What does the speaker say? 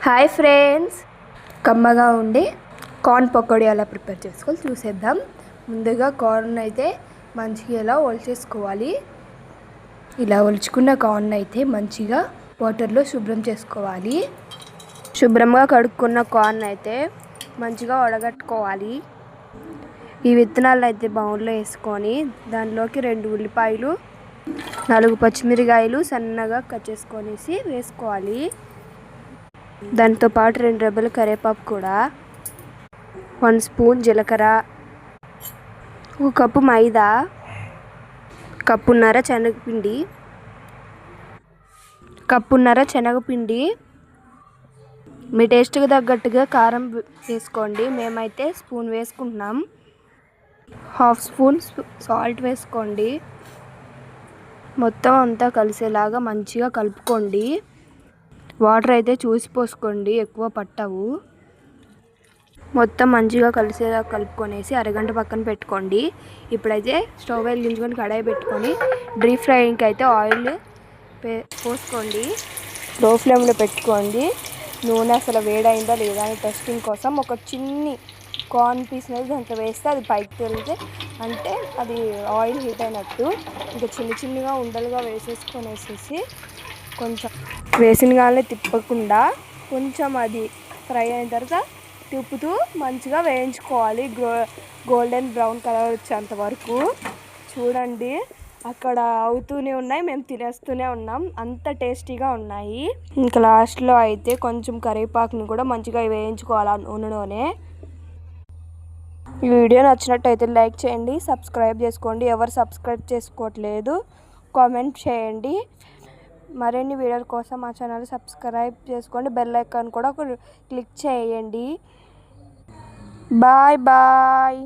Hi friends, కమ్మగా ఉండి corn pakodi ఎలా ప్రిపేర్ చేసుకోవాలి చూసేద్దాం. ముందుగా కార్న్ అయితే మంచిగా ఇలా ఒలిచేసుకోవాలి. ఇలా ఒలుచుకున్న కార్న్ అయితే మంచిగా వాటర్లో శుభ్రం చేసుకోవాలి. శుభ్రంగా కడుక్కున్న కార్న్ అయితే మంచిగా వడగట్టుకోవాలి. ఈ విత్తనాలను అయితే బౌల్లో వేసుకొని దానిలోకి 2 ఉల్లిపాయలు, 4 పచ్చిమిరకాయలు సన్నగా కట్ చేసుకొనేసి వేసుకోవాలి. దాంతోపాటు 2 రెబ్బల కరివేపాకు కూడా, 1 స్పూన్ జీలకర్ర, 1 కప్పు మైదా, కప్పున్నర శనగపిండి, మీ టేస్ట్కి తగ్గట్టుగా కారం వేసుకోండి. మేమైతే స్పూన్ వేసుకుంటున్నాం. 1/2 స్పూన్ సాల్ట్ వేసుకోండి. మొత్తం అంతా కలిసేలాగా మంచిగా కలుపుకోండి. వాటర్ అయితే చూసి పోసుకోండి, ఎక్కువ పట్టవు. మొత్తం మంచిగా కలిసేలా కలుపుకొనేసి అరగంట పక్కన పెట్టుకోండి. ఇప్పుడైతే స్టవ్ వెలిగించుకొని కడాయి పెట్టుకొని డీప్ ఫ్రైయింగ్కి అయితే ఆయిల్ పోసుకోండి. లో ఫ్లేమ్లో పెట్టుకోండి. నూనె అసలు వేడైందా లేదా అని టెస్టింగ్ కోసం ఒక చిన్ని కార్న్ పీస్ అనేది దాంట్లో వేస్తే అది పైకి తేలితే అంటే అది ఆయిల్ హీట్ అయినట్టు. ఇంకా చిన్నగా ఉండలుగా వేసేసి కొంచెం వేసిన గానే తిప్పకుండా కొంచెం అది ఫ్రై అయిన తర్వాత తిప్పుతూ మంచిగా వేయించుకోవాలి. గోల్డెన్ బ్రౌన్ కలర్ వచ్చేంత వరకు. చూడండి, అక్కడ అవుతూనే ఉన్నాయి, మేము తినేస్తూనే ఉన్నాం. అంత టేస్టీగా ఉన్నాయి. ఇంకా లాస్ట్లో అయితే కొంచెం కరివేపాకుని కూడా మంచిగా వేయించుకోవాలి నూనెలోనే. ఈ వీడియో నచ్చినట్టయితే లైక్ చేయండి, సబ్స్క్రైబ్ చేసుకోండి. ఎవరు సబ్స్క్రైబ్ చేసుకోవట్లేదు కామెంట్ చేయండి. మరిన్ని వీడియోల కోసం మా ఛానల్ సబ్స్క్రైబ్ చేసుకోండి. బెల్ ఐకాన్ కూడా క్లిక్ చేయండి. Bye bye.